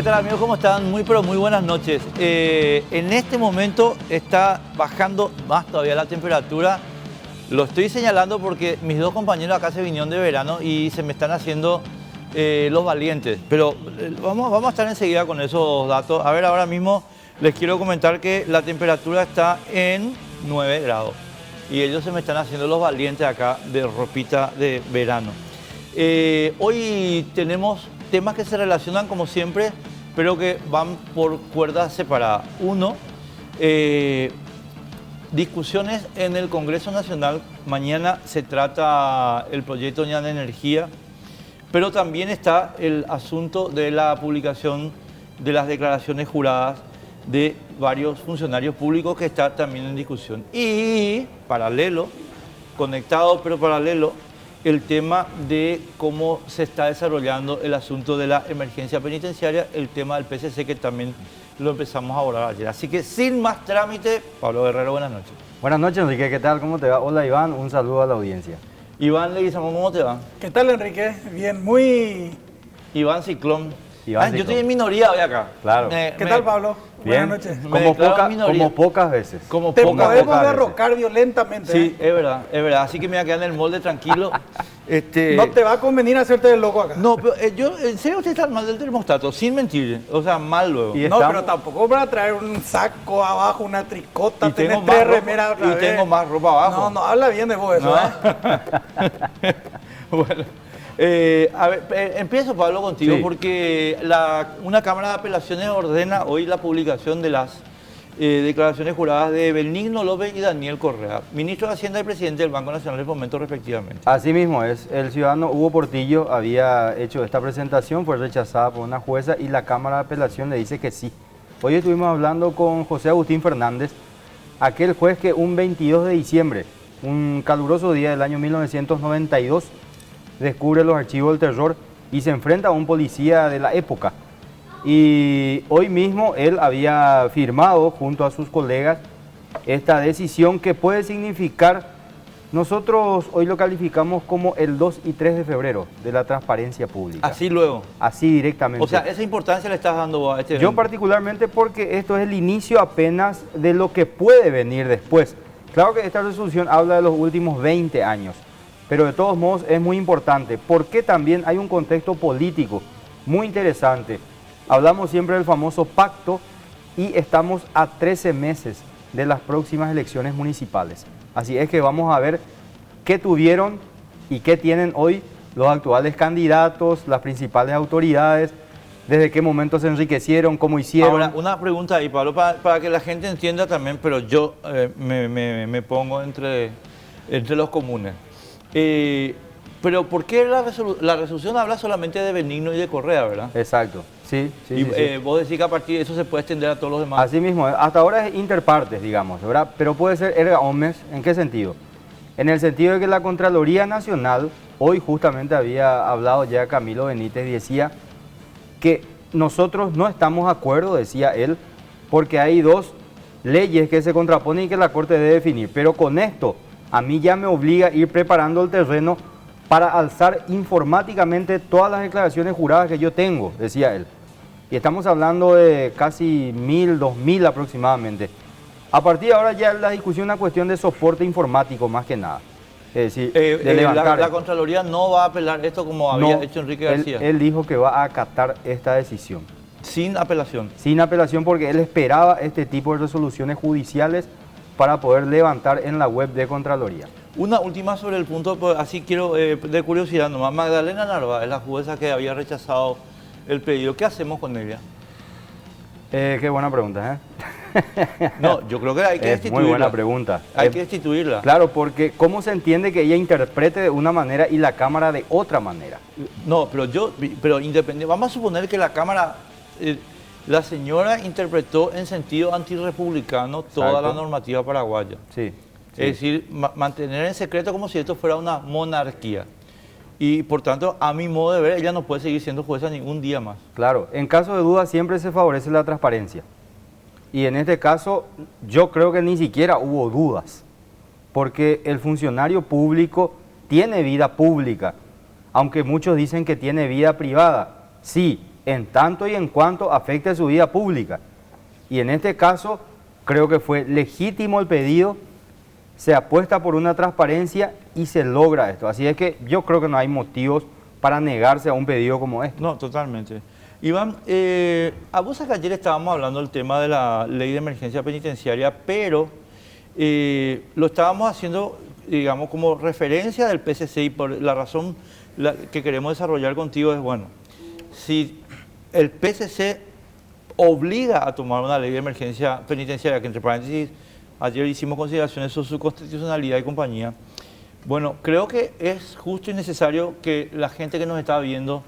¿Qué tal, amigos? ¿Cómo están? Muy pero muy buenas noches. En este momento está bajando más todavía la temperatura. Lo estoy señalando porque mis dos compañeros acá se vinieron de verano y se me están haciendo los valientes. Pero vamos a estar enseguida con esos datos. A ver, ahora mismo les quiero comentar que la temperatura está en 9 grados. Y ellos se me están haciendo los valientes acá de ropita de verano. Hoy tenemos temas que se relacionan como siempre, pero que van por cuerdas separadas. Uno, discusiones en el Congreso Nacional. Mañana se trata el proyecto de energía, pero también está el asunto de la publicación de las declaraciones juradas de varios funcionarios públicos que está también en discusión. Y paralelo, conectado pero paralelo, el tema de cómo se está desarrollando el asunto de la emergencia penitenciaria, el tema del PCC que también lo empezamos a abordar ayer. Así que sin más trámite, Pablo Guerrero, buenas noches. Buenas noches, Enrique, ¿qué tal? ¿Cómo te va? Hola, Iván, un saludo a la audiencia. Iván Leguizamón, ¿cómo te va? ¿Qué tal, Enrique? Bien, muy... Iván Ciclón. Iván Ciclón. Yo estoy en minoría hoy acá. Claro. ¿Qué tal, Pablo? Bien. Buenas noches. Como pocas veces. Como Te pocas podemos veces. derrocar violentamente. Sí, es verdad, es verdad. Así que me voy a quedar en el molde tranquilo. No te va a convenir hacerte el loco acá. No, pero yo, en serio, usted está mal del termostato, sin mentir. O sea, mal luego. Y No, estamos- pero tampoco para traer un saco abajo, una tricota, Y tener tengo tres más ropa- remeras otra y vez. tengo más ropa abajo. No, habla bien de vos eso, No. ¿eh? Bueno, a ver, empiezo, Pablo, contigo, Sí. porque una Cámara de Apelaciones ordena hoy la publicación de las declaraciones juradas de Benigno López y Daniel Correa, ministro de Hacienda y presidente del Banco Nacional de Fomento, respectivamente. Así mismo es, el ciudadano Hugo Portillo había hecho esta presentación, fue rechazada por una jueza y la Cámara de Apelación le dice que sí. Hoy estuvimos hablando con José Agustín Fernández, aquel juez que un 22 de diciembre, un caluroso día del año 1992, descubre los archivos del terror y se enfrenta a un policía de la época. Y hoy mismo él había firmado junto a sus colegas esta decisión que puede significar, nosotros hoy lo calificamos como el 2 y 3 de febrero de la transparencia pública. Así luego. Así directamente. O sea, esa importancia le estás dando vos a este Yo evento. particularmente porque esto es el inicio apenas de lo que puede venir después. Claro que esta resolución habla de los últimos 20 años, pero de todos modos es muy importante porque también hay un contexto político muy interesante. Hablamos siempre del famoso pacto y estamos a 13 meses de las próximas elecciones municipales. Así es que vamos a ver qué tuvieron y qué tienen hoy los actuales candidatos, las principales autoridades, desde qué momento se enriquecieron, cómo hicieron. Ahora, una pregunta ahí, Pablo, para que la gente entienda también, pero yo me pongo entre los comunes. Pero ¿por qué la resolución habla solamente de Benigno y de Correa, verdad? Exacto, sí, sí, Y sí, sí. vos decís que a partir de eso se puede extender a todos los demás. Así mismo, hasta ahora es interpartes, digamos, ¿verdad? Pero puede ser erga omnes, ¿en qué sentido? En el sentido de que la Contraloría Nacional, hoy justamente había hablado ya Camilo Benítez, y decía que nosotros no estamos de acuerdo, decía él, porque hay dos leyes que se contraponen y que la Corte debe definir. Pero con esto, a mí ya me obliga a ir preparando el terreno para alzar informáticamente todas las declaraciones juradas que yo tengo, decía él. Y estamos hablando de casi 1000, 2000 aproximadamente. A partir de ahora ya la discusión es una cuestión de soporte informático más que nada. Es decir, de levantar. La Contraloría no va a apelar esto como había No, hecho Enrique él- García, Él dijo que va a acatar esta decisión. sin apelación. Sin apelación porque él esperaba este tipo de resoluciones judiciales para poder levantar en la web de Contraloría. Una última sobre el punto, pues, así quiero, de curiosidad nomás. Magdalena Narváez, la jueza que había rechazado el pedido, ¿qué hacemos con ella? Qué buena pregunta, ¿eh? No, yo creo que hay que Es destituirla. muy buena pregunta. Hay que destituirla. Claro, porque ¿cómo se entiende que ella interprete de una manera y la Cámara de otra manera? No, pero independiente, vamos a suponer que la Cámara, la señora interpretó en sentido antirrepublicano toda Exacto. la normativa paraguaya. Sí. sí. Es decir, mantener en secreto como si esto fuera una monarquía. Y por tanto, a mi modo de ver, ella no puede seguir siendo jueza ningún día más. Claro, en caso de duda siempre se favorece la transparencia. Y en este caso yo creo que ni siquiera hubo dudas, porque el funcionario público tiene vida pública, aunque muchos dicen que tiene vida privada. Sí, en tanto y en cuanto afecte su vida pública. Y en este caso, creo que fue legítimo el pedido, se apuesta por una transparencia y se logra esto. Así es que yo creo que no hay motivos para negarse a un pedido como este. No, totalmente. Iván, a vos acá ayer estábamos hablando del tema de la ley de emergencia penitenciaria, pero lo estábamos haciendo, digamos, como referencia del PCC, y por la razón que queremos desarrollar contigo es, bueno, si el PCC obliga a tomar una ley de emergencia penitenciaria, que entre paréntesis, ayer hicimos consideraciones sobre su constitucionalidad y compañía, bueno, creo que es justo y necesario que la gente que nos está viendo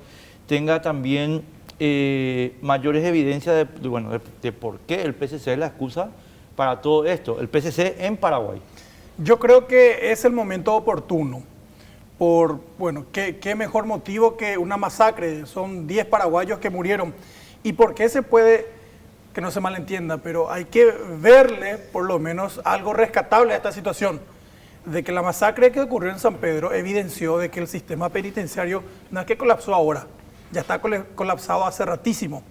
tenga también mayores evidencias de por qué el PCC es la excusa para todo esto, el PCC en Paraguay. Yo creo que es el momento oportuno. Bueno, ¿qué mejor motivo que una masacre? Son 10 paraguayos que murieron. ¿Y por qué se puede, que no se malentienda, pero hay que verle por lo menos algo rescatable a esta situación? De que la masacre que ocurrió en San Pedro evidenció de que el sistema penitenciario no es que colapsó ahora, ya está colapsado hace ratísimo.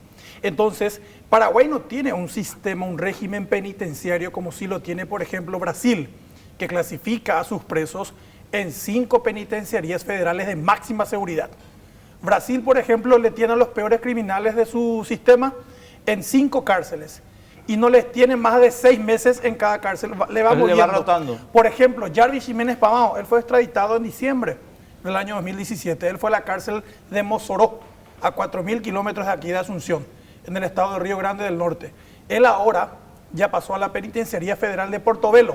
Entonces, Paraguay no tiene un sistema, un régimen penitenciario como sí lo tiene, por ejemplo, Brasil, que clasifica a sus presos en 5 penitenciarías federales de máxima seguridad. Brasil, por ejemplo, le tiene a los peores criminales de su sistema en 5 cárceles y no les tiene más de 6 meses en cada cárcel, le va muriendo. Rotando. Por ejemplo, Jarvis Jiménez Pamao, él fue extraditado en diciembre del año 2017, él fue a la cárcel de Mossoró, a 4.000 kilómetros de aquí de Asunción, en el estado de Río Grande del Norte. Él ahora ya pasó a la Penitenciaría Federal de Portobelo.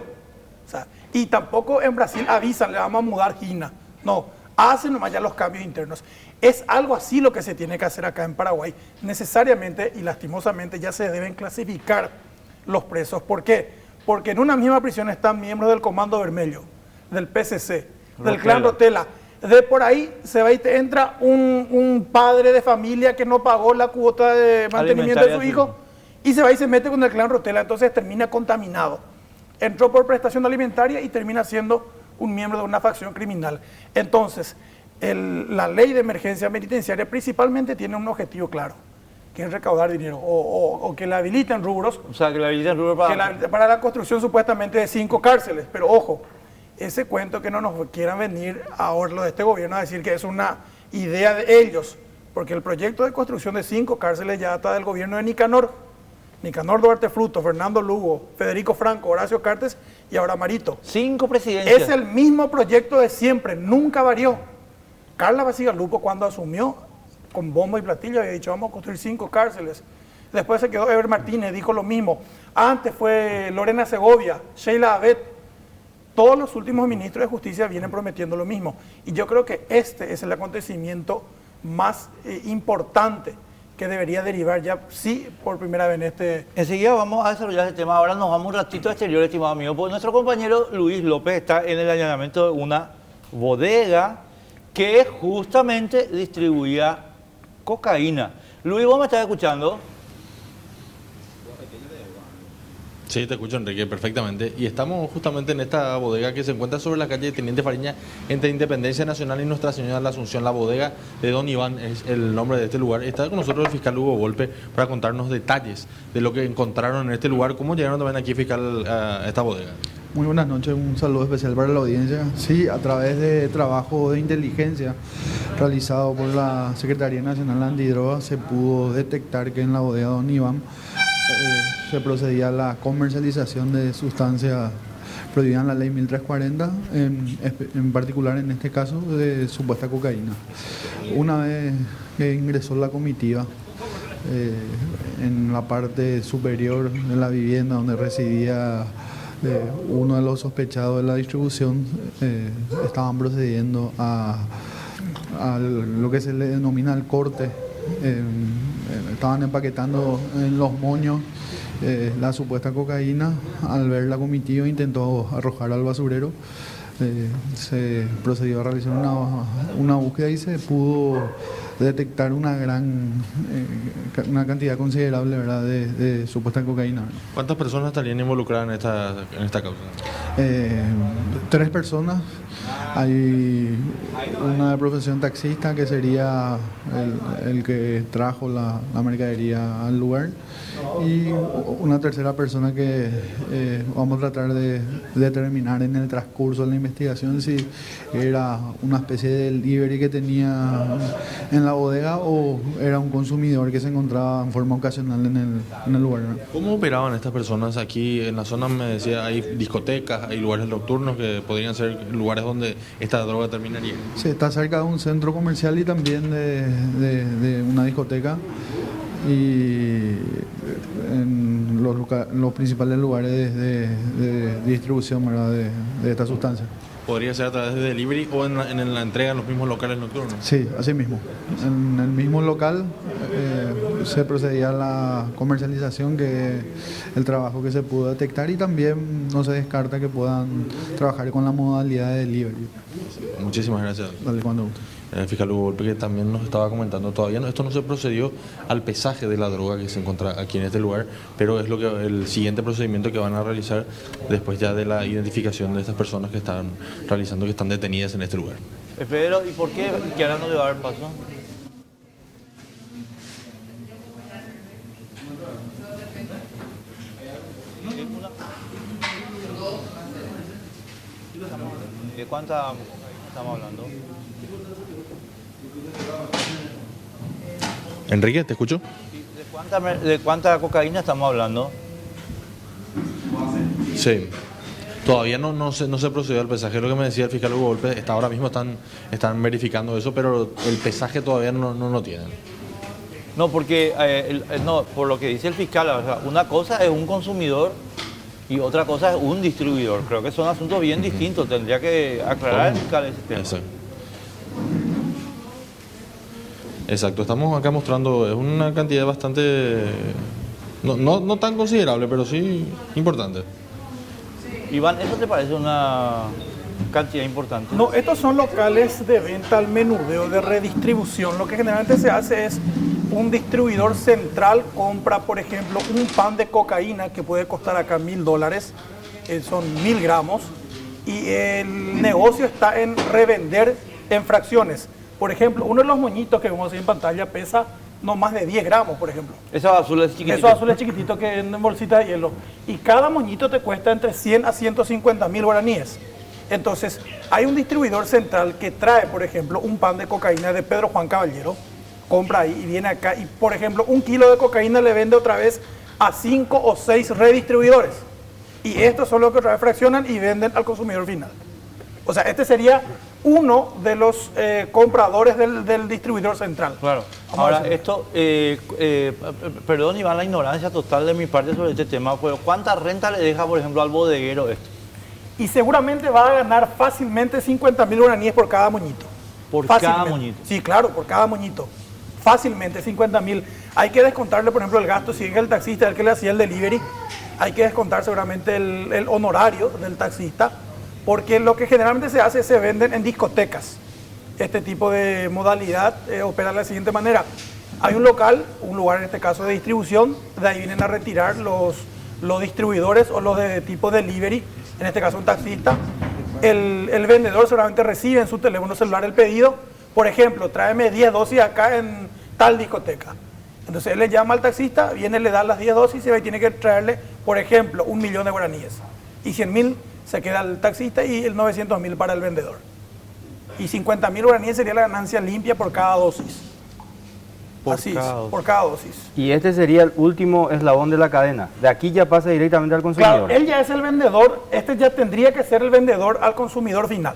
O sea, y tampoco en Brasil avisan, le vamos a mudar Gina. No, hacen nomás ya los cambios internos. Es algo así lo que se tiene que hacer acá en Paraguay. Necesariamente y lastimosamente ya se deben clasificar los presos. ¿Por qué? Porque en una misma prisión están miembros del Comando Vermelho, del PCC, del Clan Rotela. De por ahí se va y te entra un padre de familia que no pagó la cuota de mantenimiento de su hijo y se va y se mete con el Clan Rotela, entonces termina contaminado. Entró por prestación alimentaria y termina siendo un miembro de una facción criminal. Entonces, la ley de emergencia penitenciaria principalmente tiene un objetivo claro, que es recaudar dinero o que la habiliten rubros. O sea, que la habiliten rubros para la construcción supuestamente de 5 cárceles, pero ojo, ese cuento que no nos quieran venir ahora lo de este gobierno a decir que es una idea de ellos, porque el proyecto de construcción de 5 cárceles ya está del gobierno de Nicanor Duarte Fruto, Fernando Lugo, Federico Franco, Horacio Cartes y ahora Marito. 5 presidencias. Es el mismo proyecto de siempre, nunca varió. Carla Basigalupo cuando asumió con bombo y platillo había dicho vamos a construir 5 cárceles. Después se quedó Eber Martínez, dijo lo mismo. Antes fue Lorena Segovia, Sheila Abed. Todos los últimos ministros de justicia vienen prometiendo lo mismo. Y yo creo que este es el acontecimiento más importante que debería derivar ya, sí, por primera vez en este... Enseguida vamos a desarrollar este tema. Ahora nos vamos un ratito exterior, estimado amigo, porque nuestro compañero Luis López está en el allanamiento de una bodega que justamente distribuía cocaína. Luis, ¿vos me estás escuchando? Sí, te escucho, Enrique, perfectamente. Y estamos justamente en esta bodega que se encuentra sobre la calle Teniente Fariña, entre Independencia Nacional y Nuestra Señora de la Asunción. La bodega de Don Iván es el nombre de este lugar. Está con nosotros el fiscal Hugo Volpe para contarnos detalles de lo que encontraron en este lugar. ¿Cómo llegaron también aquí, fiscal, a esta bodega? Muy buenas noches, un saludo especial para la audiencia. Sí, a través de trabajo de inteligencia realizado por la Secretaría Nacional Antidrogas se pudo detectar que en la bodega Don Iván se procedía a la comercialización de sustancias prohibidas en la ley 1340, en particular en este caso de supuesta cocaína. Una vez que ingresó la comitiva, en la parte superior de la vivienda donde residía uno de los sospechados de la distribución, estaban procediendo a lo que se le denomina el corte. Estaban empaquetando en los moños la supuesta cocaína. Al ver la comitiva intentó arrojar al basurero. Se procedió a realizar una búsqueda y se pudo detectar una cantidad considerable, ¿verdad?, de supuesta cocaína. ¿Cuántas personas estarían involucradas en esta causa? 3 personas. Hay una de profesión taxista que sería el que trajo la mercadería al lugar, y una tercera persona que vamos a tratar de determinar en el transcurso de la investigación si era una especie de delivery que tenía en la bodega o era un consumidor que se encontraba en forma ocasional en el lugar. ¿Cómo operaban estas personas aquí en la zona? Me decía, hay discotecas, hay lugares nocturnos que podrían ser lugares donde esta droga terminaría. Sí, está cerca de un centro comercial y también de una discoteca, y en los principales lugares de distribución, ¿verdad?, de esta sustancia. ¿Podría ser a través de delivery o en la entrega en los mismos locales nocturnos? Sí, así mismo. En el mismo local se procedía a la comercialización, que el trabajo que se pudo detectar, y también no se descarta que puedan trabajar con la modalidad de delivery. Muchísimas gracias. Dale, cuando guste. El fiscal Hugo Volpe, que también nos estaba comentando, todavía esto no se procedió al pesaje de la droga que se encuentra aquí en este lugar, pero es lo que el siguiente procedimiento que van a realizar después ya de la identificación de estas personas que están realizando, que están detenidas en este lugar. Pedro, ¿y por qué que ahora no le va a dar paso? ¿De cuánta estamos hablando? Enrique, ¿te escucho? ¿De cuánta cocaína estamos hablando? Sí. Todavía no se procedió al pesaje, lo que me decía el fiscal Hugo Volpe. Ahora mismo están verificando eso, pero el pesaje todavía no lo tienen. No, porque no, por lo que dice el fiscal, o sea, una cosa es un consumidor y otra cosa es un distribuidor. Creo que son asuntos bien distintos. Tendría que aclarar el fiscal ese tema. Exacto, estamos acá mostrando, es una cantidad bastante, no tan considerable, pero sí importante. Iván, ¿eso te parece una cantidad importante? No, estos son locales de venta al menudeo, de redistribución. Lo que generalmente se hace es un distribuidor central compra, por ejemplo, un pan de cocaína que puede costar acá $1.000, son 1.000 gramos, y el negocio está en revender en fracciones. Por ejemplo, uno de los moñitos que vemos en pantalla pesa no más de 10 gramos, por ejemplo. Esos azules chiquititos. Esos azules chiquititos que en bolsita de hielo. Y cada moñito te cuesta entre 100 a 150.000 guaraníes. Entonces, hay un distribuidor central que trae, por ejemplo, un pan de cocaína de Pedro Juan Caballero, compra ahí y viene acá y, por ejemplo, 1 kilo de cocaína le vende otra vez a 5 o 6 redistribuidores. Y estos son los que otra vez fraccionan y venden al consumidor final. O sea, este sería uno de los compradores del distribuidor central. Claro. Ahora, esto, perdón, Iván, la ignorancia total de mi parte sobre este tema, pero ¿cuánta renta le deja, por ejemplo, al bodeguero esto? Y seguramente va a ganar fácilmente 50.000 guaraníes por cada moñito. ¿Por cada moñito? Sí, claro, por cada moñito. Fácilmente 50.000. Hay que descontarle, por ejemplo, el gasto, si es el taxista el que le hacía el delivery, hay que descontar seguramente el honorario del taxista, porque lo que generalmente se hace es se venden en discotecas. Este tipo de modalidad opera de la siguiente manera. Hay un local, un lugar en este caso de distribución, de ahí vienen a retirar los distribuidores o los de tipo delivery, en este caso un taxista. El vendedor seguramente recibe en su teléfono celular el pedido, por ejemplo, tráeme 10 dosis acá en tal discoteca. Entonces él le llama al taxista, viene, le da las 10 dosis y tiene que traerle, por ejemplo, 1.000.000 de guaraníes. Y 100.000 se queda el taxista y el 900.000 para el vendedor. Y 50.000 guaraníes sería la ganancia limpia por cada dosis. Por cada dosis. Y este sería el último eslabón de la cadena. De aquí ya pasa directamente al consumidor. Claro, él ya es el vendedor, este ya tendría que ser el vendedor al consumidor final.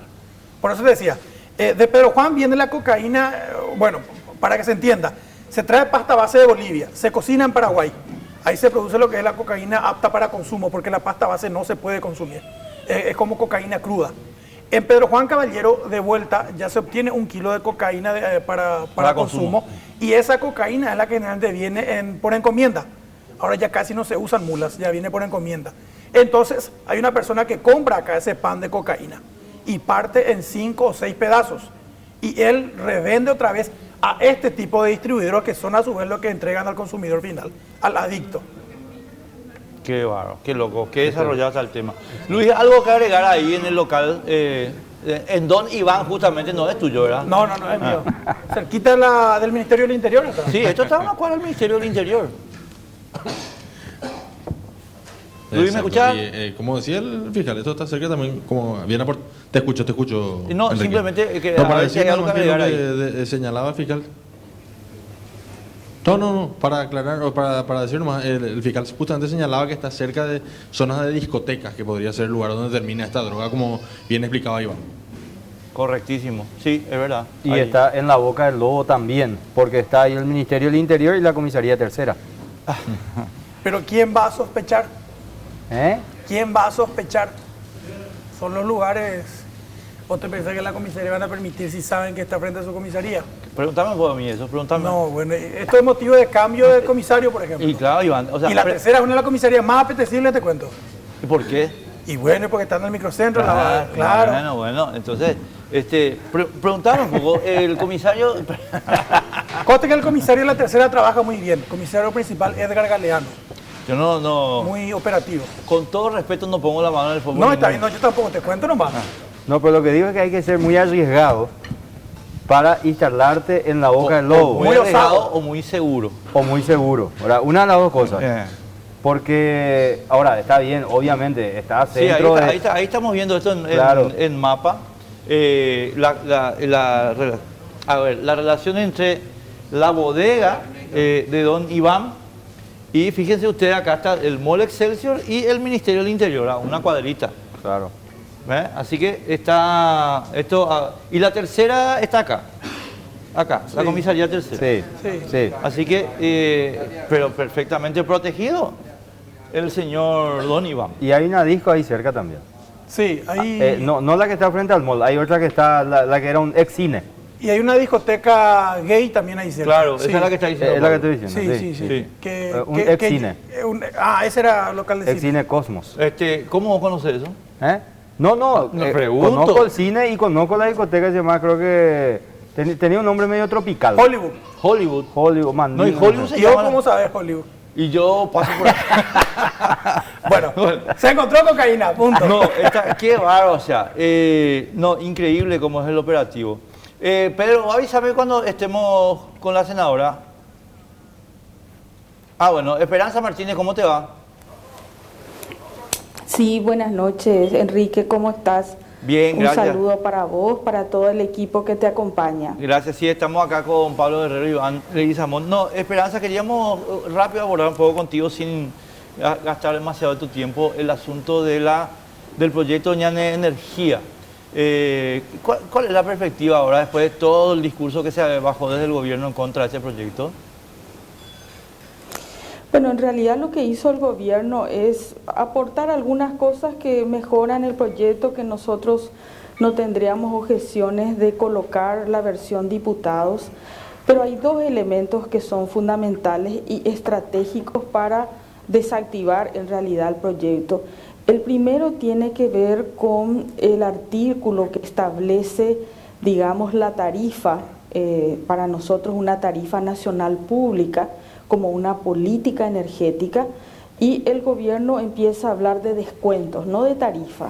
Por eso decía, de Pedro Juan viene la cocaína, bueno, para que se entienda, se trae pasta base de Bolivia, se cocina en Paraguay. Ahí se produce lo que es la cocaína apta para consumo, porque la pasta base no se puede consumir. Es como cocaína cruda. En Pedro Juan Caballero, de vuelta, ya se obtiene 1 kilo de cocaína para consumo. Y esa cocaína es la que generalmente viene por encomienda. Ahora ya casi no se usan mulas, ya viene por encomienda. Entonces, hay una persona que compra acá ese pan de cocaína y parte en 5 o 6 pedazos. Y él revende otra vez a este tipo de distribuidores que son a su vez los que entregan al consumidor final, al adicto. Qué bárbaro, qué loco, qué desarrollado está el tema. Luis, ¿algo que agregar ahí en el local? En Don Iván justamente no es tuyo, ¿verdad? No, es mío. Cerquita del Ministerio del Interior. ¿Está? Sí, esto está en una cuadra del Ministerio del Interior. Luis, ¿me escuchás? Como decía el fiscal, esto está cerca también, como viene por... Te escucho. No, Enrique. simplemente que No, a para ver si decir hay algo que nada más agregar que lo ahí. que señalaba el fiscal. No, para aclarar, o para decir nomás, el fiscal justamente señalaba que está cerca de zonas de discotecas, que podría ser el lugar donde termina esta droga, como bien explicaba Iván. Correctísimo, sí, es verdad. Y Ahí. está en la Boca del Lobo también, porque está ahí el Ministerio del Interior y la Comisaría Tercera. Pero ¿quién va a sospechar? ¿Eh? ¿Quién va a sospechar? Son los lugares. ¿O te pensás que la comisaría van a permitir si saben que está frente a su comisaría? Pregúntame por mí eso, pregúntame. No, bueno, esto es motivo de cambio de comisario, por ejemplo. Y claro, Iván, o sea, Y la tercera es una de las comisarías más apetecibles, te cuento. ¿y por qué? Y bueno, porque está en el microcentro, Ah, claro. Bueno, entonces, preguntame un poco, el comisario... Conste que el comisario de la tercera trabaja muy bien. Comisario principal Edgar Galeano, Yo no, muy operativo. con todo respeto no pongo la mano en el fuego. No, está bien, no, yo tampoco te cuento nomás. No, pero lo que digo es que hay que ser muy arriesgado para instalarte en la Boca del O Lobo. muy Muy arriesgado osado. o muy seguro. O muy seguro. ¿Verdad? Una de las dos cosas. Eh. Porque, ahora, está bien, obviamente, está Sí, centro de... ahí estamos viendo esto Claro. en mapa. La relación entre la bodega de Don Iván y fíjense ustedes, acá está el Mall Excelsior y el Ministerio del Interior, una cuadrita. Claro. ¿Ve? Así que está esto. Y la tercera está acá. Acá, la comisaría tercera. Sí, Sí. sí. Así que, pero perfectamente protegido el señor Don Iván. Y hay una disco ahí cerca también. Sí, ahí. No la que está frente al mall, hay otra que está, la que era un ex cine. Y hay una discoteca gay también ahí cerca. Claro, sí. esa es la que está diciendo. Es la que Pablo. estoy diciendo. Sí. Sí. Un ex cine. Ese era local de Ex cine. cine Cosmos. ¿Cómo vos conoces eso? ¿Eh? No, Me pregunto. conozco el cine y conozco la discoteca, se llama, creo que tenía un nombre medio tropical. Hollywood. Hollywood. Hollywood, man. No, y Hollywood se ¿Y vos llama. cómo sabes Hollywood? Y yo paso por ahí. Bueno, se encontró cocaína, punto. No, qué bárbaro, o sea, no, increíble cómo es el operativo. Pedro, avísame cuando estemos con la senadora. Bueno, Esperanza Martínez, ¿cómo te va? Sí, buenas noches, Enrique, ¿cómo estás? Bien, gracias. Un saludo para vos, para todo el equipo que te acompaña. Gracias, sí, estamos acá con Pablo Guerrero y Iván Leguizamón. No, Esperanza, queríamos rápido abordar un poco contigo sin gastar demasiado de tu tiempo el asunto del proyecto Ñane Energía. ¿Cuál es la perspectiva ahora después de todo el discurso que se bajó desde el gobierno en contra de este proyecto? Bueno, en realidad lo que hizo el gobierno es aportar algunas cosas que mejoran el proyecto, que nosotros no tendríamos objeciones de colocar la versión diputados, pero hay dos elementos que son fundamentales y estratégicos para desactivar en realidad el proyecto. El primero tiene que ver con el artículo que establece, digamos, la tarifa, para nosotros una tarifa nacional pública, como una política energética, y el gobierno empieza a hablar de descuentos, no de tarifa,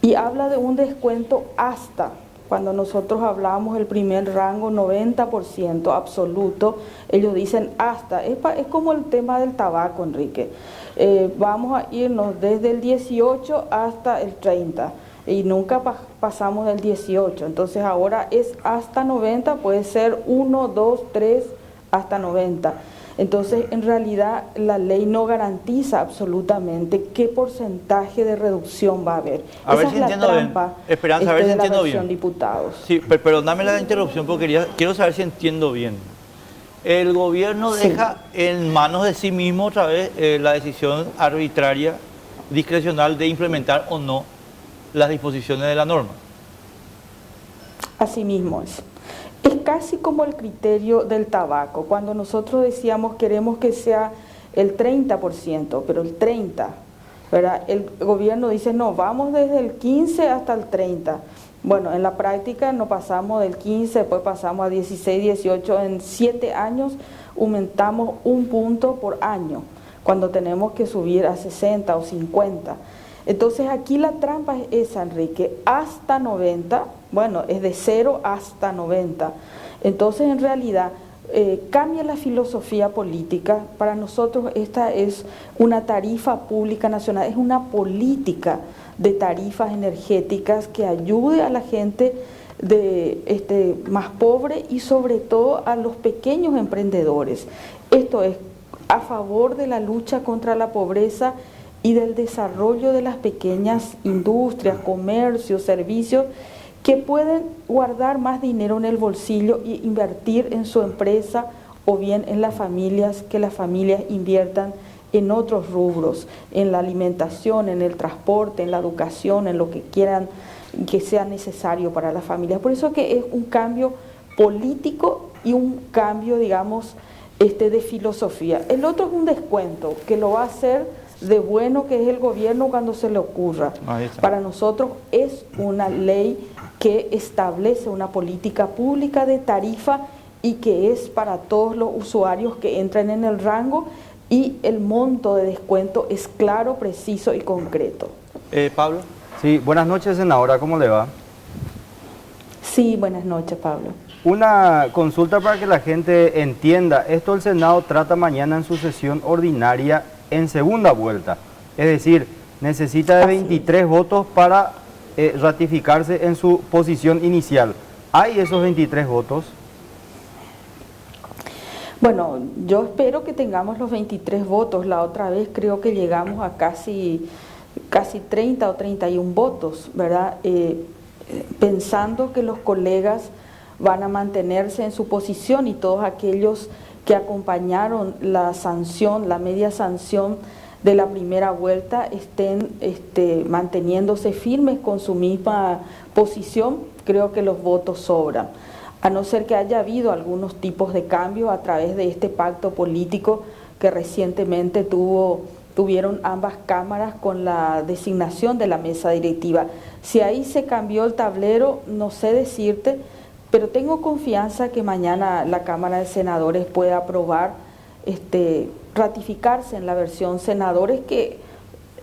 y habla de un descuento hasta, cuando nosotros hablamos el primer rango 90% absoluto, ellos dicen hasta, es como el tema del tabaco, Enrique, vamos a irnos desde el 18 hasta el 30, y nunca pasamos del 18, entonces ahora es hasta 90, puede ser 1, 2, 3, hasta 90. Entonces, en realidad, la ley no garantiza absolutamente qué porcentaje de reducción va a haber. A ver Esa si es la entiendo bien. trampa Esperanza, a ver si de la entiendo versión bien. diputados. Sí, perdóname la interrupción porque quiero saber si entiendo bien. El gobierno Sí. deja en manos de sí mismo otra vez la decisión arbitraria, discrecional de implementar o no las disposiciones de la norma. Así mismo es. Es casi como el criterio del tabaco. Cuando nosotros decíamos queremos que sea el 30%, pero el 30%, ¿verdad? El gobierno dice no, vamos desde el 15 hasta el 30%. Bueno, en la práctica no pasamos del 15, después pasamos a 16, 18, en 7 años aumentamos 1 punto por año. cuando tenemos que subir a 60 o 50. Entonces aquí la trampa es esa, Enrique, hasta 90, bueno, es de 0 hasta 90. Entonces en realidad cambia la filosofía política. Para nosotros esta es una tarifa pública nacional, es una política de tarifas energéticas que ayude a la gente más pobre y sobre todo a los pequeños emprendedores. Esto es a favor de la lucha contra la pobreza y del desarrollo de las pequeñas industrias, comercios, servicios que pueden guardar más dinero en el bolsillo e invertir en su empresa o bien en las familias, que las familias inviertan en otros rubros, en la alimentación, en el transporte, en la educación, en lo que quieran que sea necesario para las familias. Por eso que es un cambio político y un cambio, digamos, de filosofía. El otro es un descuento que lo va a hacer de bueno, que es el gobierno cuando se le ocurra. Para nosotros es una ley que establece una política pública de tarifa y que es para todos los usuarios que entran en el rango, y el monto de descuento es claro, preciso y concreto. Pablo. Sí, buenas noches, senadora, ¿cómo le va? Sí, buenas noches, Pablo. Una consulta para que la gente entienda. Esto el Senado trata mañana en su sesión ordinaria en segunda vuelta. Es decir, necesita de 23 votos para ratificarse en su posición inicial. ¿Hay esos 23 votos? Bueno, yo espero que tengamos los 23 votos. La otra vez creo que llegamos a casi 30 o 31 votos, ¿verdad? Pensando que los colegas van a mantenerse en su posición y todos aquellos que acompañaron la sanción, la media sanción de la primera vuelta, estén manteniéndose firmes con su misma posición, creo que los votos sobran. A no ser que haya habido algunos tipos de cambios a través de este pacto político que recientemente tuvieron ambas cámaras con la designación de la mesa directiva. Si ahí se cambió el tablero, no sé decirte, pero tengo confianza que mañana la Cámara de Senadores pueda aprobar, ratificarse en la versión senadores, que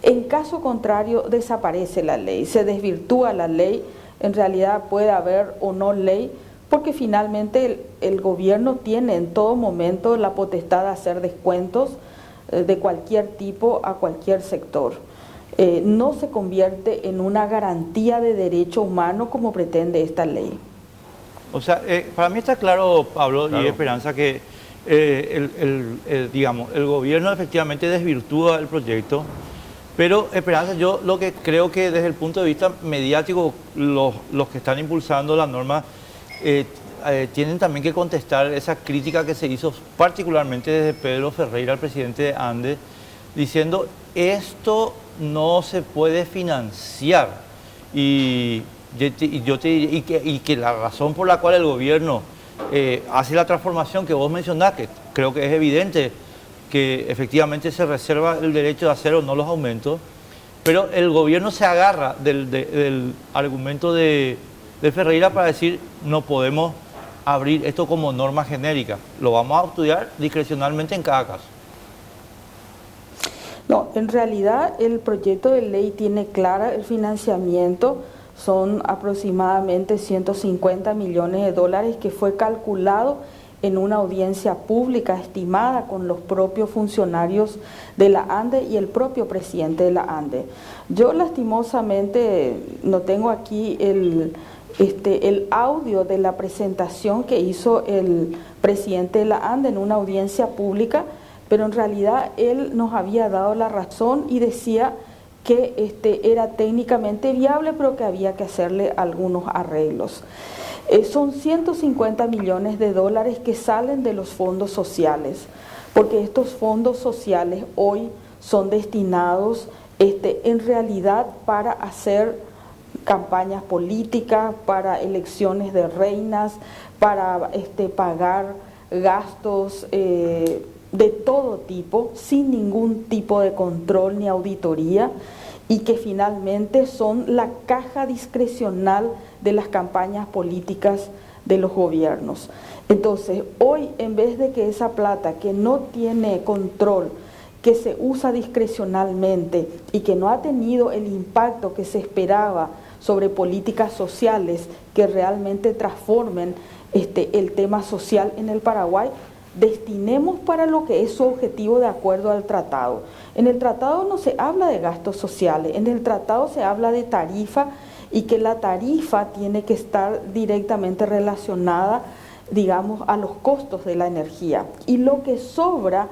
en caso contrario desaparece la ley, se desvirtúa la ley, en realidad puede haber o no ley, porque finalmente el gobierno tiene en todo momento la potestad de hacer descuentos de cualquier tipo a cualquier sector. No se convierte en una garantía de derecho humano como pretende esta ley. O sea, para mí está claro, Pablo, y Esperanza, que digamos, el gobierno efectivamente desvirtúa el proyecto, pero Esperanza, yo lo que creo que desde el punto de vista mediático, los que están impulsando la norma tienen también que contestar esa crítica que se hizo particularmente desde Pedro Ferreira, el presidente de ANDE, diciendo esto no se puede financiar. Y que la razón por la cual el gobierno hace la transformación que vos mencionás, que creo que es evidente que efectivamente se reserva el derecho de hacer o no los aumentos, pero el gobierno se agarra del argumento de Ferreira para decir no podemos abrir esto como norma genérica, lo vamos a estudiar discrecionalmente en cada caso. No, en realidad el proyecto de ley tiene clara el financiamiento, son aproximadamente 150 millones de dólares que fue calculado en una audiencia pública estimada con los propios funcionarios de la ANDE y el propio presidente de la ANDE. Yo lastimosamente no tengo aquí el audio de la presentación que hizo el presidente de la ANDE en una audiencia pública, pero en realidad él nos había dado la razón y decía que era técnicamente viable, pero que había que hacerle algunos arreglos. Son 150 millones de dólares que salen de los fondos sociales, porque estos fondos sociales hoy son destinados en realidad para hacer campañas políticas, para elecciones de reinas, para pagar gastos de todo tipo, sin ningún tipo de control ni auditoría, y que finalmente son la caja discrecional de las campañas políticas de los gobiernos. Entonces, hoy, en vez de que esa plata que no tiene control, que se usa discrecionalmente y que no ha tenido el impacto que se esperaba sobre políticas sociales que realmente transformen el tema social en el Paraguay, destinemos para lo que es su objetivo de acuerdo al tratado. En el tratado no se habla de gastos sociales, en el tratado se habla de tarifa y que la tarifa tiene que estar directamente relacionada, digamos, a los costos de la energía. Y lo que sobra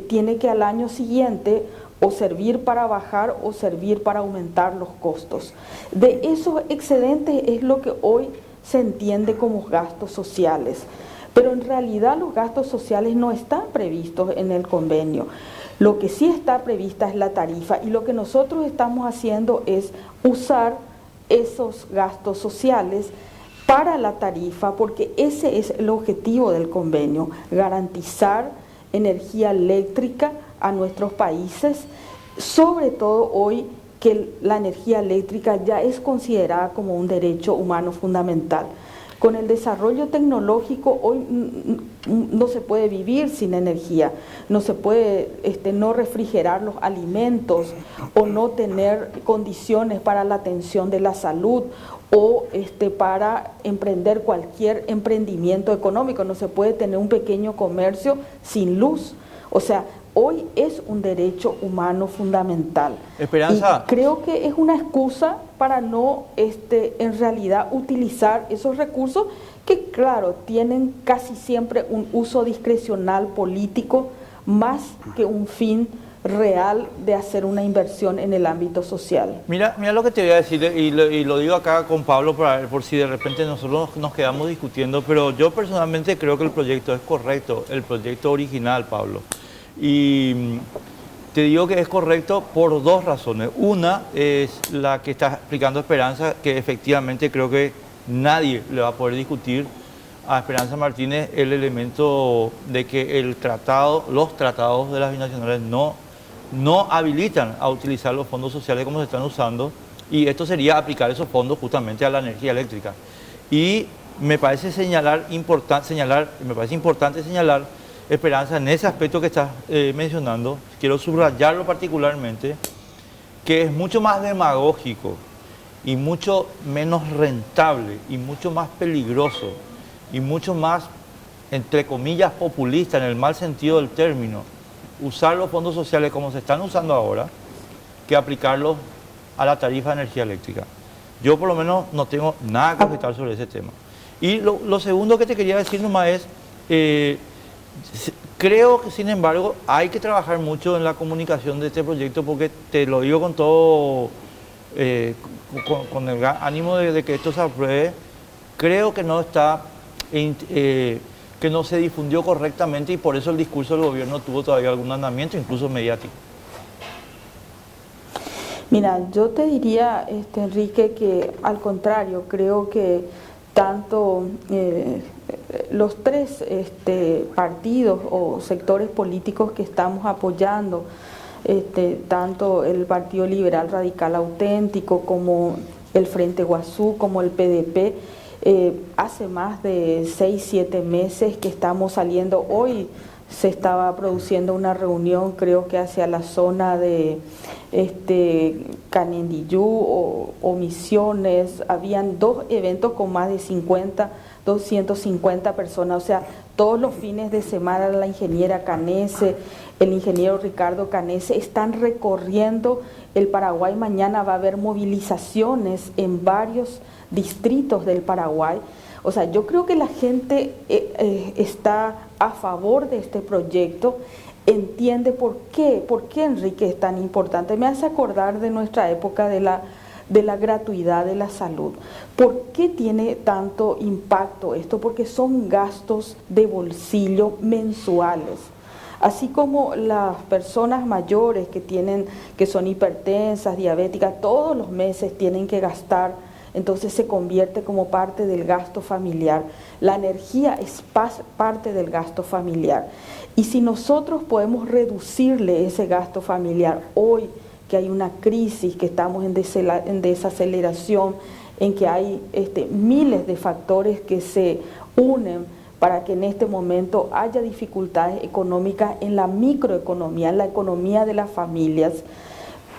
tiene que al año siguiente o servir para bajar o servir para aumentar los costos. De esos excedentes es lo que hoy se entiende como gastos sociales. Pero en realidad los gastos sociales no están previstos en el convenio. Lo que sí está prevista es la tarifa y lo que nosotros estamos haciendo es usar esos gastos sociales para la tarifa, porque ese es el objetivo del convenio, garantizar energía eléctrica a nuestros países, sobre todo hoy que la energía eléctrica ya es considerada como un derecho humano fundamental. Con el desarrollo tecnológico hoy no se puede vivir sin energía, no se puede no refrigerar los alimentos o no tener condiciones para la atención de la salud o para emprender cualquier emprendimiento económico, no se puede tener un pequeño comercio sin luz. O sea, hoy es un derecho humano fundamental. Esperanza. Y creo que es una excusa para no en realidad utilizar esos recursos que, claro, tienen casi siempre un uso discrecional político más que un fin real de hacer una inversión en el ámbito social. Mira lo que te voy a decir, y lo digo acá con Pablo por si de repente nosotros nos quedamos discutiendo, pero yo personalmente creo que el proyecto es correcto, el proyecto original, Pablo. Y te digo que es correcto por dos razones. Una es la que está explicando Esperanza, que efectivamente creo que nadie le va a poder discutir a Esperanza Martínez el elemento de que los tratados de las binacionales no habilitan a utilizar los fondos sociales como se están usando, y esto sería aplicar esos fondos justamente a la energía eléctrica. Y me parece importante señalar, Esperanza, en ese aspecto que estás mencionando, quiero subrayarlo particularmente, que es mucho más demagógico y mucho menos rentable y mucho más peligroso y mucho más, entre comillas, populista en el mal sentido del término, usar los fondos sociales como se están usando ahora, que aplicarlos a la tarifa de energía eléctrica. Yo por lo menos no tengo nada que objetar sobre ese tema. Y lo segundo que te quería decir nomás es, creo que sin embargo hay que trabajar mucho en la comunicación de este proyecto, porque te lo digo con todo, con el ánimo de que esto se apruebe. Creo que no se difundió correctamente y por eso el discurso del gobierno tuvo todavía algún andamiento, incluso mediático. Mira, yo te diría, Enrique, que al contrario, creo que tanto los tres partidos o sectores políticos que estamos apoyando, tanto el Partido Liberal Radical Auténtico como el Frente Guazú, como el PDP, hace más de 6-7 meses que estamos saliendo. Hoy se estaba produciendo una reunión, creo que hacia la zona de Canindiyú o Misiones. Habían 2 eventos con más de 250 personas, o sea, todos los fines de semana la ingeniera Canese, el ingeniero Ricardo Canese están recorriendo el Paraguay. Mañana va a haber movilizaciones en varios distritos del Paraguay. O sea, yo creo que la gente está a favor de este proyecto, entiende por qué, Enrique, es tan importante. Me hace acordar de nuestra época de la gratuidad de la salud. ¿Por qué tiene tanto impacto esto? Porque son gastos de bolsillo mensuales. Así como las personas mayores que son hipertensas, diabéticas, todos los meses tienen que gastar, entonces se convierte como parte del gasto familiar. La energía es parte del gasto familiar. Y si nosotros podemos reducirle ese gasto familiar hoy, que hay una crisis, que estamos en desaceleración, en que hay miles de factores que se unen para que en este momento haya dificultades económicas en la microeconomía, en la economía de las familias.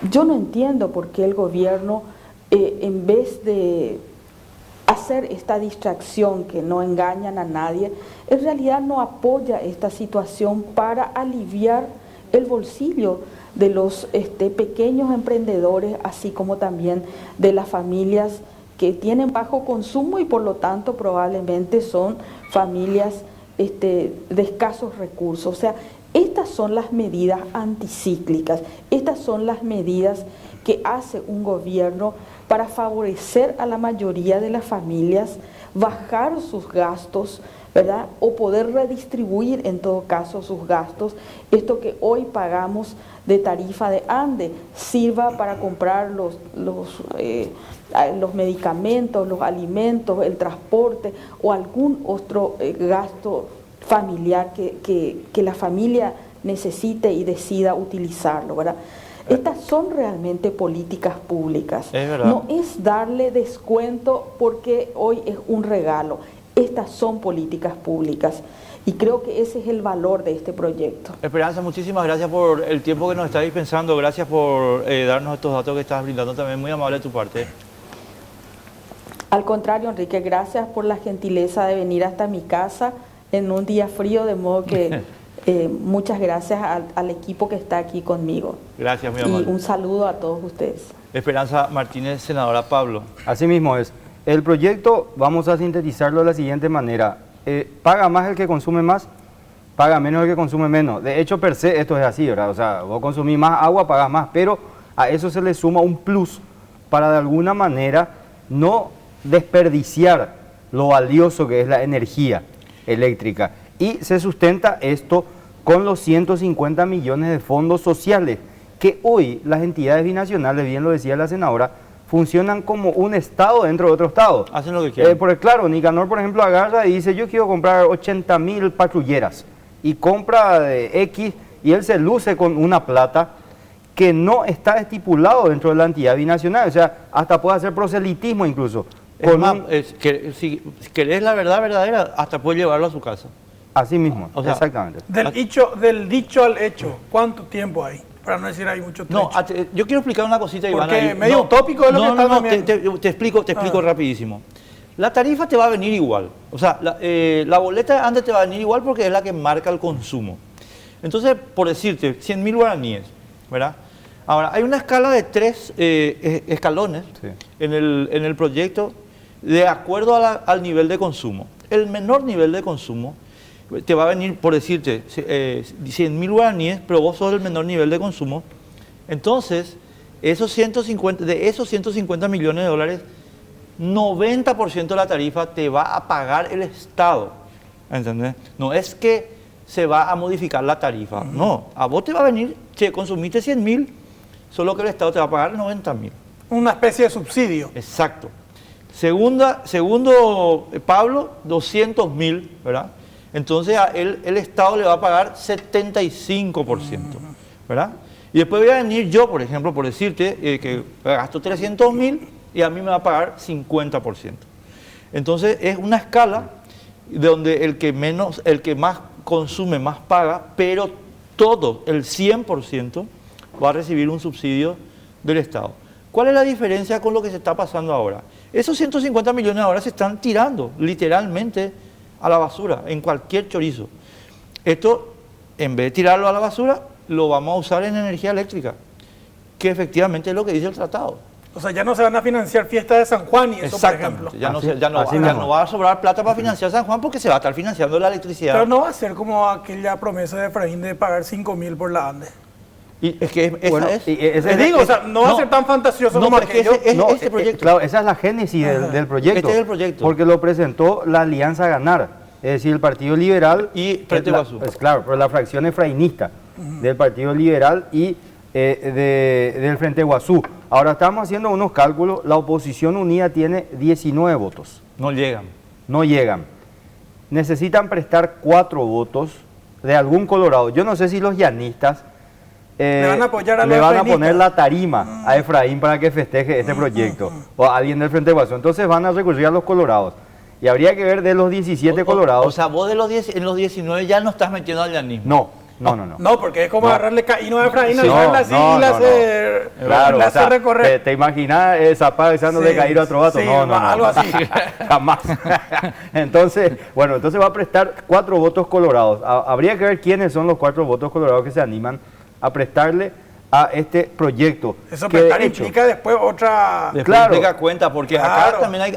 Yo no entiendo por qué el gobierno, en vez de hacer esta distracción que no engañan a nadie, en realidad no apoya esta situación para aliviar el bolsillo de los pequeños emprendedores, así como también de las familias que tienen bajo consumo y por lo tanto probablemente son familias de escasos recursos. O sea, estas son las medidas anticíclicas, estas son las medidas que hace un gobierno para favorecer a la mayoría de las familias, bajar sus gastos, ¿verdad? O poder redistribuir en todo caso sus gastos. Esto que hoy pagamos de tarifa de ANDE sirva para comprar los medicamentos, los alimentos, el transporte o algún otro gasto familiar que la familia necesite y decida utilizarlo, ¿verdad? Estas son realmente políticas públicas. Es verdad. No es darle descuento porque hoy es un regalo. Estas son políticas públicas y creo que ese es el valor de este proyecto. Esperanza, muchísimas gracias por el tiempo que nos está dispensando. Gracias por darnos estos datos que estás brindando también. Muy amable de tu parte. Al contrario, Enrique, gracias por la gentileza de venir hasta mi casa en un día frío, de modo que muchas gracias al equipo que está aquí conmigo. Gracias, muy Y amable. un saludo a todos ustedes. Esperanza Martínez, senadora. Pablo. Así mismo es. El proyecto, vamos a sintetizarlo de la siguiente manera. Paga más el que consume más, paga menos el que consume menos. De hecho, per se, esto es así, ¿verdad? O sea, vos consumís más agua, pagás más, pero a eso se le suma un plus para de alguna manera no desperdiciar lo valioso que es la energía eléctrica. Y se sustenta esto con los 150 millones de fondos sociales que hoy las entidades binacionales, bien lo decía la senadora, funcionan como un estado dentro de otro estado. Hacen lo que quieren. Porque claro, Nicanor, por ejemplo, agarra y dice, yo quiero comprar 80.000 patrulleras, y compra de X, y él se luce con una plata que no está estipulado dentro de la entidad binacional. O sea, hasta puede hacer proselitismo incluso. Es más, si querés la verdad verdadera, hasta puede llevarlo a su casa. Así mismo, O sea, exactamente. Del dicho al hecho, ¿cuánto tiempo hay? Para no decir hay mucho trecho. No, yo quiero explicar una cosita, Iván. Porque ahí. medio utópico es lo que está también. Te explico rapidísimo. La tarifa te va a venir igual. O sea, la boleta antes te va a venir igual porque es la que marca el consumo. Entonces, por decirte, 100.000 guaraníes, ¿verdad? Ahora, hay una escala de 3 escalones Sí. en el proyecto de acuerdo al nivel de consumo. El menor nivel de consumo te va a venir, por decirte, 100.000 guaraníes, pero vos sos el menor nivel de consumo. Entonces, de esos 150 millones de dólares, 90% de la tarifa te va a pagar el Estado. ¿Entendés? No es que se va a modificar la tarifa. No, a vos te va a venir, che, consumiste 100.000, solo que el Estado te va a pagar 90.000. Una especie de subsidio. Exacto. Segundo, Pablo, 200.000, ¿verdad? Entonces a él, el Estado le va a pagar 75%, ¿verdad? Y después voy a venir yo, por ejemplo, por decirte que gasto 300.000 y a mí me va a pagar 50%. Entonces es una escala donde el que más consume más paga, pero todo, el 100%, va a recibir un subsidio del Estado. ¿Cuál es la diferencia con lo que se está pasando ahora? Esos 150 millones ahora se están tirando literalmente a la basura, en cualquier chorizo. Esto, en vez de tirarlo a la basura, lo vamos a usar en energía eléctrica, que efectivamente es lo que dice el tratado. O sea, ya no se van a financiar fiestas de San Juan y eso, por ejemplo. Ya no así mismo. va a sobrar plata para financiar San Juan porque se va a estar financiando la electricidad. Pero no va a ser como aquella promesa de Efraín de pagar 5.000 por la ANDE. Y es que esa Bueno, es. y ese Les digo, o sea, no va a no, ser tan fantasioso no, como pero es que aquello. este proyecto. Claro, esa es la génesis del proyecto. Este es el proyecto. Porque lo presentó la Alianza Ganar, es decir, el Partido Liberal. Y Frente Guasú. Claro, pero la fracción efrainista del Partido Liberal y del Frente Guasú. Ahora estamos haciendo unos cálculos, la oposición unida tiene 19 votos. No llegan. No llegan. Necesitan prestar 4 votos de algún colorado. Yo no sé si los llanistas Le van a apoyar a le los van a efrainistas. poner la tarima a Efraín para que festeje este proyecto, o a alguien del Frente Guasú. Entonces van a recurrir a los colorados. Y habría que ver de los 17 colorados. O sea, vos de los 10, en los 19 ya no estás metiendo al llanismo. No. No, porque es como No. agarrarle caíno a Efraín, Sí. hacerla así y la hace, Claro, la o sea, hace recorrer. ¿te imaginas Zapata deseándole Sí, caer a otro vato? sí, No, algo así. Jamás. Entonces va a prestar 4 votos colorados. Habría que ver quiénes son los 4 votos colorados que se animan a prestarle a este proyecto. Eso que prestar de hecho, implica después otra... Después Claro. tenga cuenta, porque acá Claro. también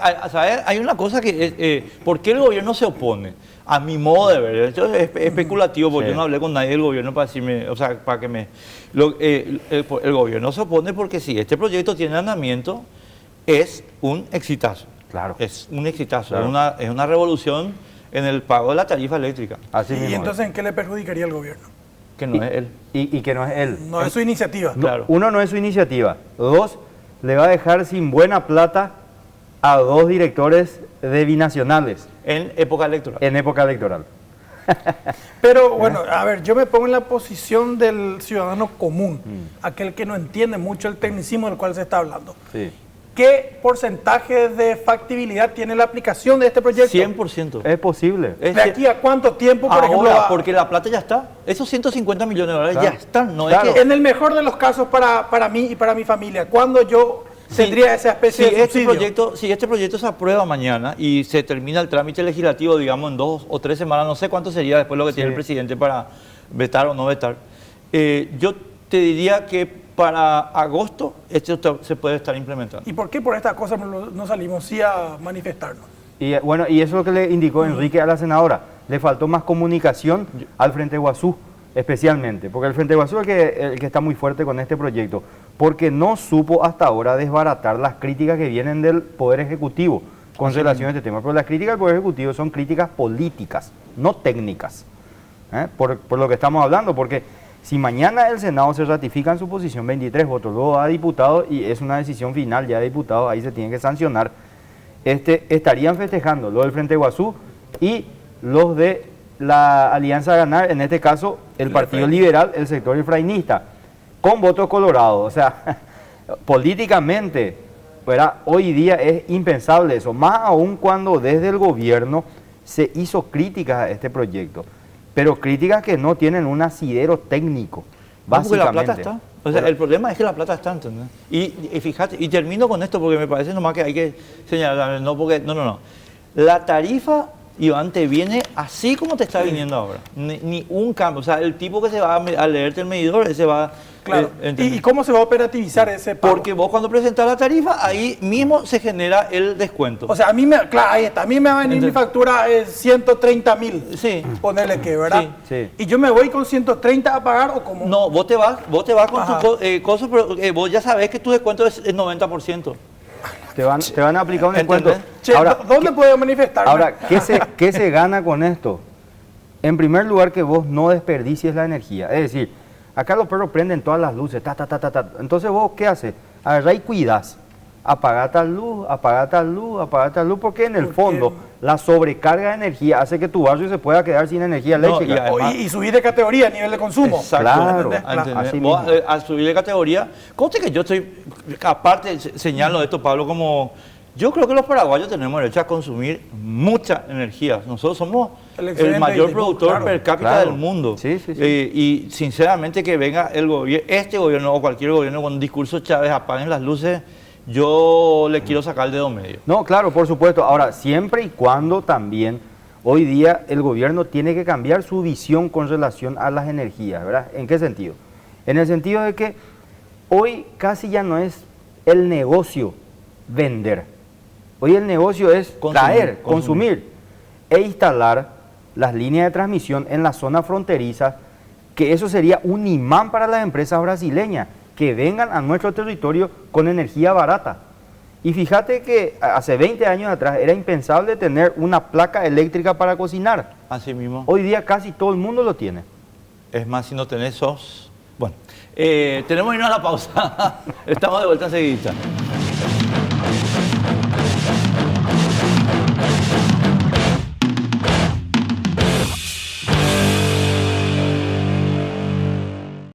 hay una cosa que es, ¿por qué el gobierno se opone? A mi modo de ver, esto es especulativo, porque Sí. yo no hablé con nadie del gobierno para decirme, o sea, para que me... el gobierno se opone porque si este proyecto tiene andamiento, es un exitazo. Claro. Es un exitazo, Claro. es una revolución en el pago de la tarifa eléctrica, así mismo ¿Y es. entonces en qué le perjudicaría al gobierno? que no es él. Y que no es él. No es su iniciativa. No, Claro. 1, no es su iniciativa. 2, le va a dejar sin buena plata a 2 directores de binacionales En época electoral. en época electoral. Pero bueno, a ver, yo me pongo en la posición del ciudadano común, aquel que no entiende mucho el tecnicismo del cual se está hablando. Sí. ¿Qué porcentaje de factibilidad tiene la aplicación de este proyecto? 100%. Es posible. Es ¿De aquí a cuánto tiempo, por ahora, ejemplo? porque la plata ya está. Esos 150 millones de dólares Claro. ya están. No Claro. es que En el mejor de los casos para mí y para mi familia, ¿cuándo yo tendría esa especie si de este subsidio? si este proyecto se aprueba mañana y se termina el trámite legislativo, digamos, en 2 o 3 semanas, no sé cuánto sería después lo que tiene el presidente para vetar o no vetar, yo te diría que para agosto esto se puede estar implementando. ¿Y por qué por estas cosas no salimos sí a manifestarnos? Y bueno, y eso es lo que le indicó Enrique a la senadora. Le faltó más comunicación al Frente Guazú, especialmente, porque el Frente Guazú es el que está muy fuerte con este proyecto, porque no supo hasta ahora desbaratar las críticas que vienen del Poder Ejecutivo con relación a este tema. Pero las críticas del Poder Ejecutivo son críticas políticas, no técnicas, por lo que estamos hablando, porque si mañana el Senado se ratifica en su posición 23 votos, luego a diputados y es una decisión final ya de diputados, ahí se tiene que sancionar, estarían festejando los del Frente Guazú y los de la Alianza Ganar, en este caso el Partido Liberal, el sector efrainista, con votos colorados. O sea, políticamente, ¿verdad? Hoy día es impensable eso, más aún cuando desde el gobierno se hizo críticas a este proyecto, pero críticas que no tienen un asidero técnico, No, porque básicamente. la plata está. O sea, el problema es que la plata está, ¿entendés? Y fíjate, y termino con esto porque me parece nomás que hay que señalar, no. La tarifa, Iván, te viene así como te está viniendo ahora. Ni un cambio. O sea, el tipo que se va a leerte el medidor, ese va... Claro. ¿entendés? ¿Y cómo se va a operativizar ese pago? Porque vos cuando presentas la tarifa, ahí mismo se genera el descuento. O sea, claro, ahí está, a mí me va a venir mi factura 130.000. Sí. Ponerle que, ¿verdad? Sí. ¿Y yo me voy con 130 a pagar o cómo? No, vos te vas con Ajá. tu cosa, pero vos ya sabés que tu descuento es el 90%. Te van a aplicar un descuento. ¿Entendés? Che, Ahora, ¿dónde puedo manifestarme? Ahora, ¿qué se gana con esto? En primer lugar, que vos no desperdicies la energía. Es decir, acá los perros prenden todas las luces, ta. Entonces vos, ¿qué haces? Agarrá y cuidás. Apaga tal luz, porque en el fondo la sobrecarga de energía hace que tu barrio se pueda quedar sin energía No, eléctrica. además- Y subir de categoría a nivel de consumo. Exacto. Claro. ¿Entendés? ¿Entendés? Así Vos, mismo. al subir de categoría, conste que yo estoy, aparte señalo esto, Pablo, como yo creo que los paraguayos tenemos derecho a consumir mucha energía. Nosotros somos El el excedente mayor de- productor claro, per cápita claro. del mundo. Sí. Y sinceramente que venga este gobierno o cualquier gobierno con un discurso Chávez, apaguen las luces, yo le quiero sacar el dedo medio. No, claro, por supuesto. Ahora, siempre y cuando también hoy día el gobierno tiene que cambiar su visión con relación a las energías, ¿verdad? ¿En qué sentido? En el sentido de que hoy casi ya no es el negocio vender. Hoy el negocio es consumir e instalar las líneas de transmisión en las zonas fronterizas, que eso sería un imán para las empresas brasileñas, que vengan a nuestro territorio con energía barata. Y fíjate que hace 20 años atrás era impensable tener una placa eléctrica para cocinar. Así mismo. Hoy día casi todo el mundo lo tiene. Es más, si no tenés sos... Bueno, tenemos que irnos a la pausa. Estamos de vuelta enseguida.